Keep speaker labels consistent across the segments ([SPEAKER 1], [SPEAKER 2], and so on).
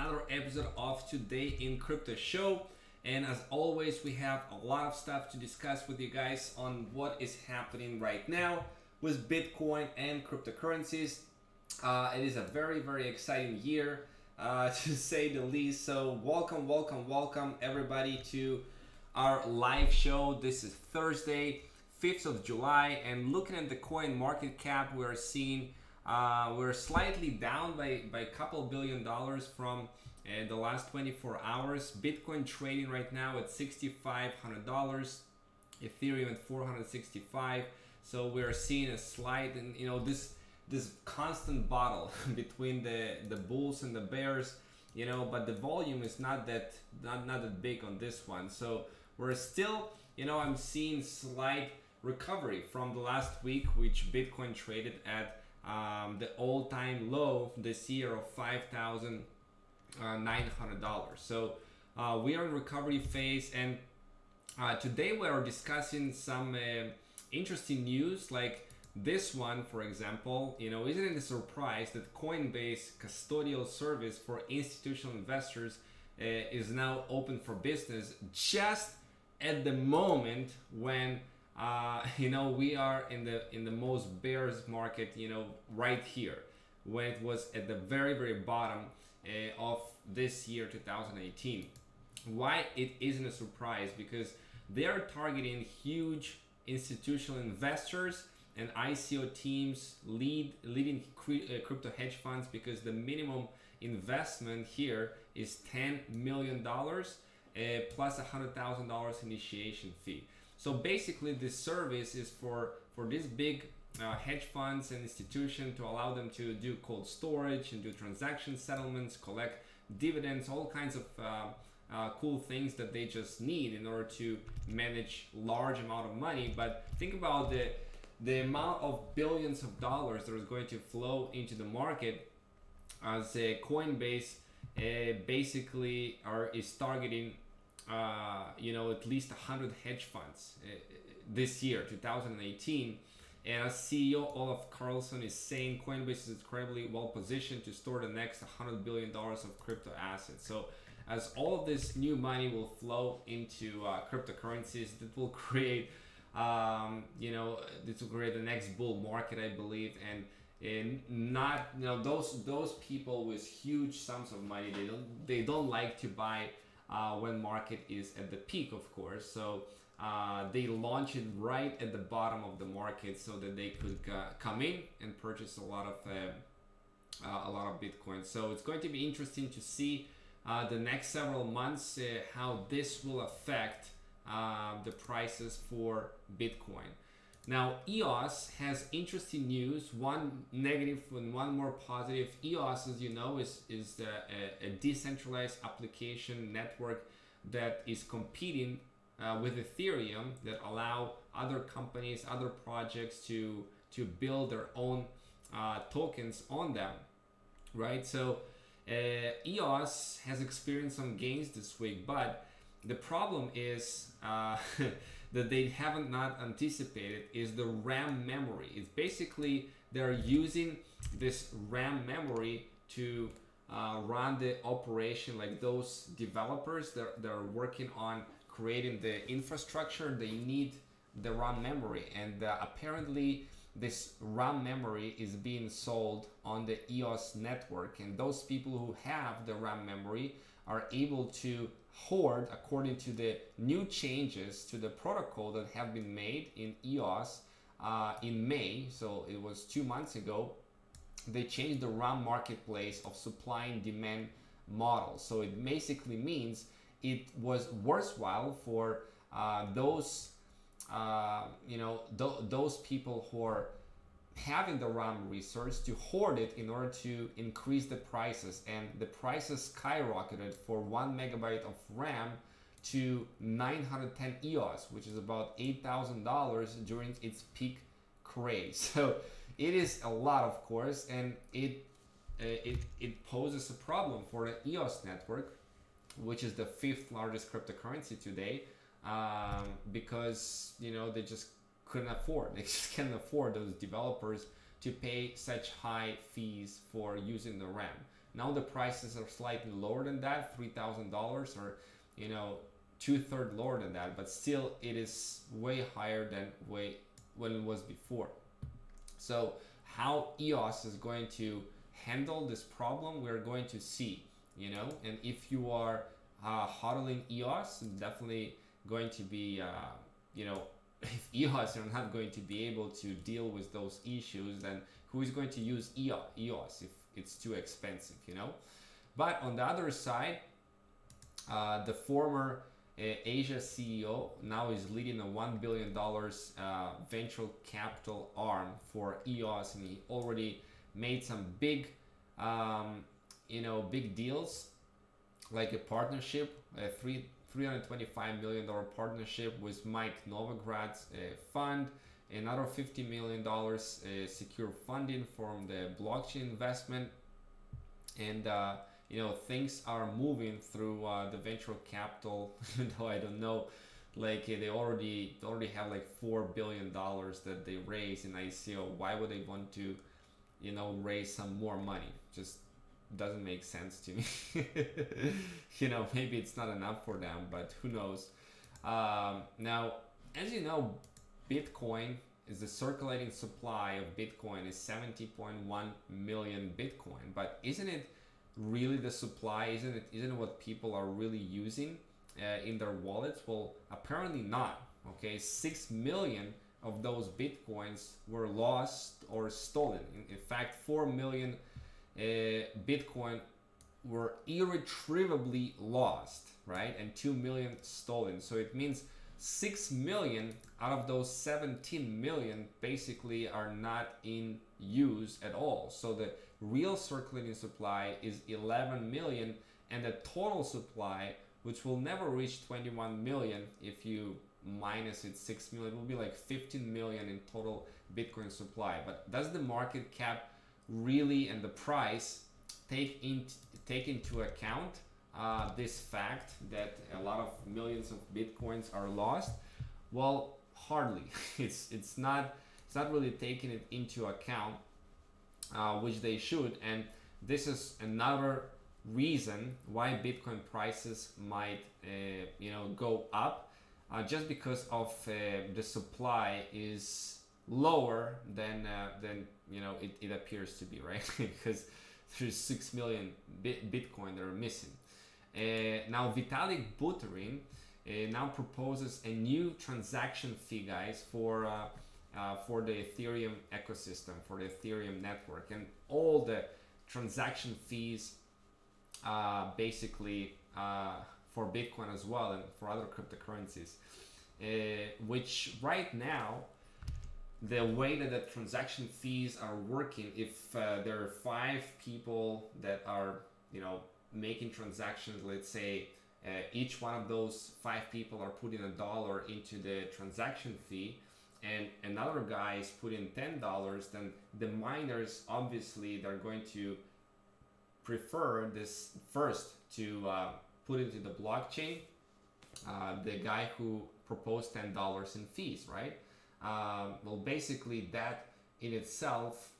[SPEAKER 1] another episode of Today in Crypto show. And as always, we have a lot of stuff to discuss with you guys on what is happening right now with Bitcoin and cryptocurrencies. It is a very exciting year to say the least. So welcome everybody to our live show. This is Thursday, 5th of July, and looking at the coin market cap, we are seeing we're slightly down by a couple $billion from the last 24 hours. Bitcoin trading right now at $6,500, Ethereum at 465. So we're seeing a slight, and this constant battle between the bulls and the bears, but the volume is not that big on this one. So we're still, I'm seeing slight recovery from the last week, which Bitcoin traded at the all-time low this year of $5,900. So we are in recovery phase, and today we are discussing some interesting news like this one, for example. Isn't it a surprise that Coinbase custodial service for institutional investors is now open for business just at the moment when we are in the most bearish market, right here, when it was at the very bottom of this year 2018. Why it isn't a surprise? Because they are targeting huge institutional investors and ICO teams, leading crypto hedge funds, because the minimum investment here is $10 million plus $100,000 initiation fee. So basically, this service is for these big hedge funds and institutions to allow them to do cold storage and do transaction settlements, collect dividends, all kinds of cool things that they just need in order to manage large amount of money. But think about the amount of billions of dollars that is going to flow into the market as Coinbase basically is targeting at least 100 hedge funds this year 2018. And as CEO Olaf Carlson is saying, Coinbase is incredibly well positioned to store the next $100 billion of crypto assets. So as all of this new money will flow into cryptocurrencies, that will create this will create the next bull market, I believe. And not those people with huge sums of money, they don't like to buy when market is at the peak, of course. So they launch it right at the bottom of the market so that they could come in and purchase a lot of Bitcoin. So it's going to be interesting to see the next several months how this will affect the prices for Bitcoin. Now, EOS has interesting news, one negative and one more positive. EOS, as you know, is a decentralized application network that is competing with Ethereum, that allow other companies, other projects to build their own tokens on them, right? So EOS has experienced some gains this week, but the problem is that they haven't not anticipated is the RAM memory. It's basically they're using this RAM memory to run the operation. Like those developers, they're working on creating the infrastructure. They need the RAM memory, and apparently this RAM memory is being sold on the EOS network, and those people who have the RAM memory are able to hoard, according to the new changes to the protocol that have been made in EOS in May. So it was 2 months ago. They changed the RAM marketplace of supply and demand model. So it basically means it was worthwhile for those those people who are having the RAM resource to hoard it in order to increase the prices, and the prices skyrocketed for 1 megabyte of RAM to 910 EOS, which is about $8,000 during its peak craze. So it is a lot, of course, and it poses a problem for the EOS network, which is the 5th largest cryptocurrency today, because they just couldn't afford. They just can't afford, those developers, to pay such high fees for using the RAM. Now the prices are slightly lower than that, $3,000, or you know, 2/3 lower than that, but still it is way higher than when it was before. So how EOS is going to handle this problem, we're going to see, you know. And if you are hodling EOS, it's definitely going to be, you know, if EOS are not going to be able to deal with those issues, then who is going to use EOS if it's too expensive, you know? But on the other side, the former Asia CEO now is leading a $1 billion venture capital arm for EOS, and he already made some big, you know, big deals, like a partnership, a $325 million partnership with Mike Novograd's fund, another $50 million secure funding from the blockchain investment, and you know, things are moving through the venture capital. Even though I don't know, like they already have like $4 billion that they raised in ICO. Why would they want to, you know, raise some more money? Just doesn't make sense to me. You know, maybe it's not enough for them, but who knows. Now, as you know, Bitcoin is the circulating supply of Bitcoin is 70.1 million Bitcoin, but isn't it really the supply? Isn't it what people are really using in their wallets? Well, apparently not. Okay, 6 million of those Bitcoins were lost or stolen. In fact, 4 million Bitcoin were irretrievably lost, right? And 2 million stolen. So it means 6 million out of those 17 million basically are not in use at all. So the real circulating supply is 11 million, and the total supply, which will never reach 21 million if you minus it 6 million, will be like 15 million in total Bitcoin supply. But does the market cap really and the price take into account this fact that a lot of millions of Bitcoins are lost? Well, hardly. It's not really taking it into account, which they should. And this is another reason why Bitcoin prices might you know, go up, just because of the supply is lower than you know it appears to be, right? Because there's 6 million Bitcoin that are missing. Now Vitalik Buterin now proposes a new transaction fee, guys, for the Ethereum ecosystem, for the Ethereum network, and all the transaction fees basically for Bitcoin as well, and for other cryptocurrencies, which right now, the way that the transaction fees are working, if there are 5 people that are, you know, making transactions, let's say each one of those 5 people are putting $1 into the transaction fee, and another guy is putting $10, then the miners, obviously, they're going to prefer this first to put into the blockchain, the guy who proposed $10 in fees, right? Well, basically that in itself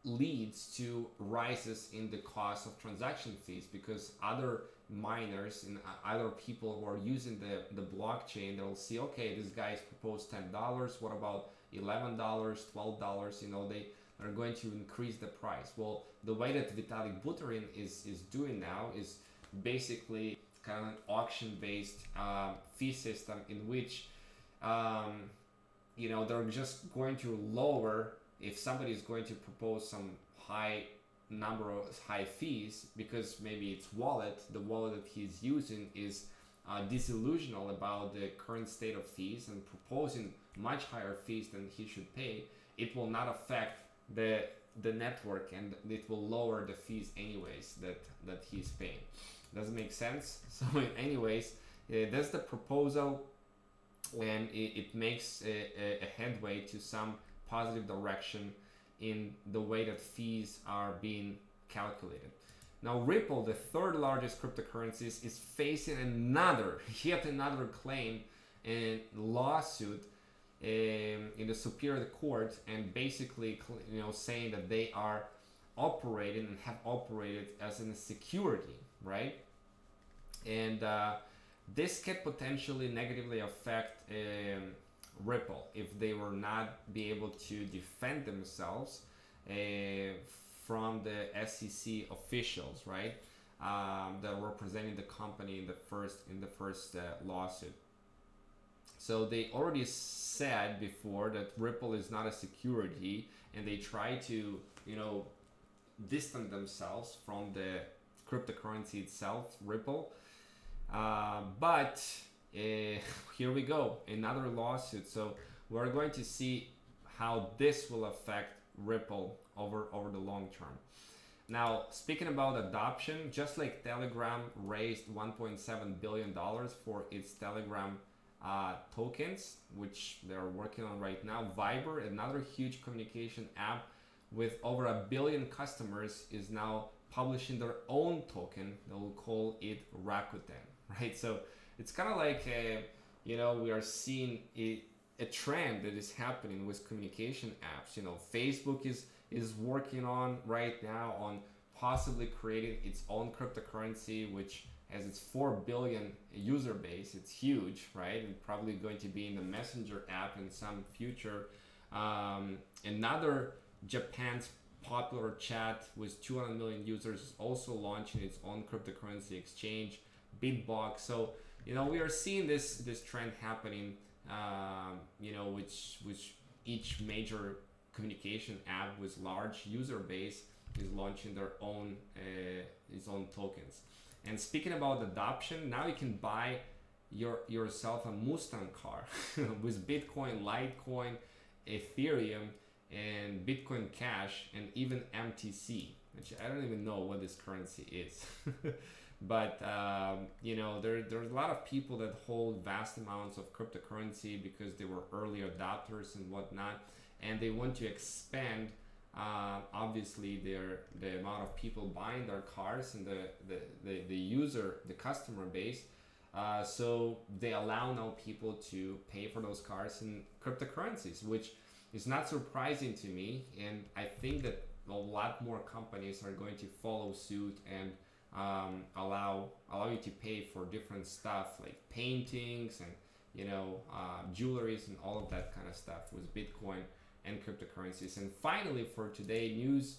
[SPEAKER 1] leads to rises in the cost of transaction fees, because other miners and other people who are using the blockchain, they'll see, okay, this guy's proposed $10, what about $11, $12? You know, they are going to increase the price. Well, the way that Vitalik Buterin is doing now is basically kind of an auction-based fee system, in which you know, they're just going to lower, if somebody is going to propose some high fees, because maybe its wallet, the wallet that he's using, is disillusional about the current state of fees and proposing much higher fees than he should pay, it will not affect the network, and it will lower the fees anyways that he's paying. Does it make sense? So anyways, that's the proposal, and it makes a headway to some positive direction in the way that fees are being calculated. Now Ripple, the 3rd largest cryptocurrencies, is facing yet another claim and lawsuit in the Superior Court, and basically, you know, saying that they are operating and have operated as a security, right? And this could potentially negatively affect Ripple if they were not be able to defend themselves from the SEC officials, right? That were representing the company in the first lawsuit. So they already said before that Ripple is not a security, and they try to, distance themselves from the cryptocurrency itself, Ripple. But here we go, another lawsuit. So we're going to see how this will affect Ripple over the long term. Now, speaking about adoption, just like Telegram raised $1.7 billion for its Telegram tokens, which they're working on right now, Viber, another huge communication app with over 1 billion customers, is now publishing their own token. They'll call it Rakuten, right? So it's kind of like, we are seeing a trend that is happening with communication apps. Facebook is working on right now on possibly creating its own cryptocurrency, which has its 4 billion user base. It's huge, right? And probably going to be in the Messenger app in some future. Another Japan's popular chat with 200 million users is also launching its own cryptocurrency exchange, Bitbox. So we are seeing this trend happening. Which each major communication app with large user base is launching their own its own tokens. And speaking about adoption, now you can buy yourself a Mustang car with Bitcoin, Litecoin, Ethereum, and Bitcoin Cash, and even MTC, which I don't even know what this currency is. But there's a lot of people that hold vast amounts of cryptocurrency because they were early adopters and whatnot, and they want to expand obviously the amount of people buying their cars and the customer base. So they allow now people to pay for those cars in cryptocurrencies, which is not surprising to me, and I think that a lot more companies are going to follow suit and allow you to pay for different stuff like paintings and jewelries and all of that kind of stuff with Bitcoin and cryptocurrencies. And finally, for today news,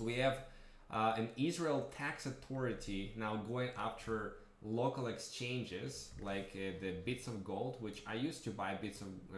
[SPEAKER 1] we have an Israel tax authority now going after local exchanges like the Bits of Gold, which I used to buy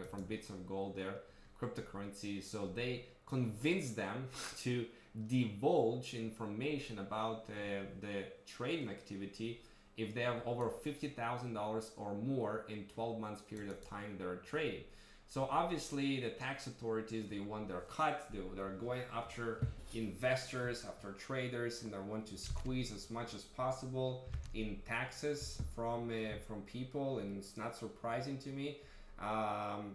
[SPEAKER 1] from Bits of Gold, their cryptocurrency. So they convinced them to divulge information about the trading activity if they have over $50,000 or more in 12 months period of time they're trading. So obviously the tax authorities, they want their cut. They're going after investors, after traders, and they want to squeeze as much as possible in taxes from people, and it's not surprising to me.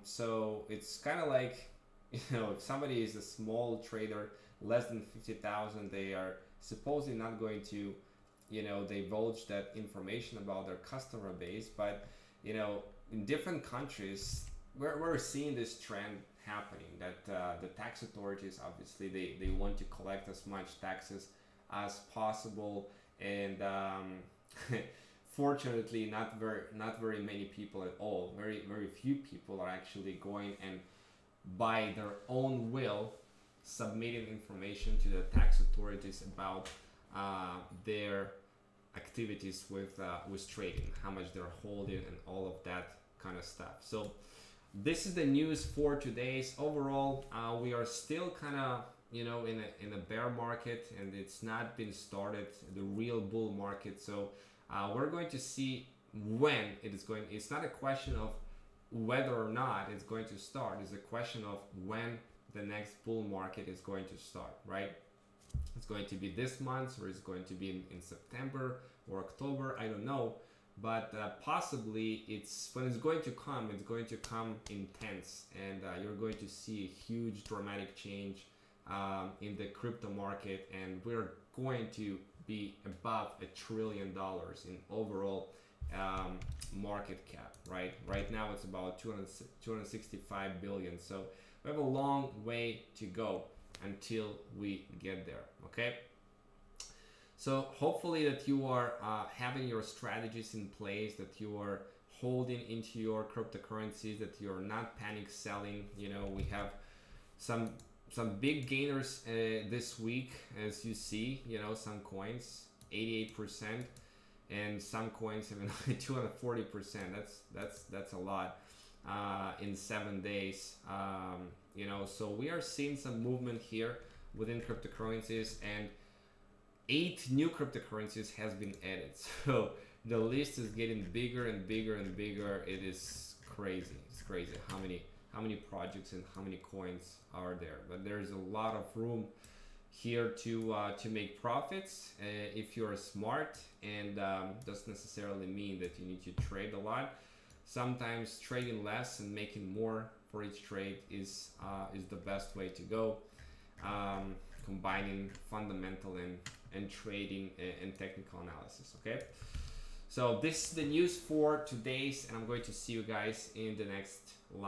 [SPEAKER 1] So it's kind of like, if somebody is a small trader, less than 50,000, they are supposedly not going to, divulge that information about their customer base. But, in different countries, we're seeing this trend happening, that the tax authorities, obviously, they want to collect as much taxes as possible. And fortunately, not very many people at all. Very few people are actually going and by their own will submitting information to the tax authorities about their activities with trading, how much they're holding, and all of that kind of stuff. So this is the news for today's. Overall, we are still kind of in a bear market, and it's not been started, the real bull market. So we're going to see when it is going. It's not a question of whether or not it's going to start. It's a question of when the next bull market is going to start, right? It's going to be this month, or it's going to be in September or October, I don't know. But possibly when it's going to come intense, and you're going to see a huge dramatic change in the crypto market, and we're going to be above $1 trillion in overall market cap, right? Right now it's about 265 billion. So we have a long way to go. until we get there. Okay, so hopefully that you are having your strategies in place, that you are holding into your cryptocurrencies, that you're not panic selling. You know, we have some big gainers this week, as you see. You know, some coins 88%, and some coins even 240%. That's a lot in 7 days. You know, so we are seeing some movement here within cryptocurrencies, and 8 new cryptocurrencies has been added. So the list is getting bigger and bigger and bigger. It is crazy. It's crazy how many projects and how many coins are there. But there's a lot of room here to make profits if you're smart, and doesn't necessarily mean that you need to trade a lot. Sometimes trading less and making more for each trade is the best way to go. Combining fundamental and trading and technical analysis. Okay, so this is the news for today's, and I'm going to see you guys in the next live.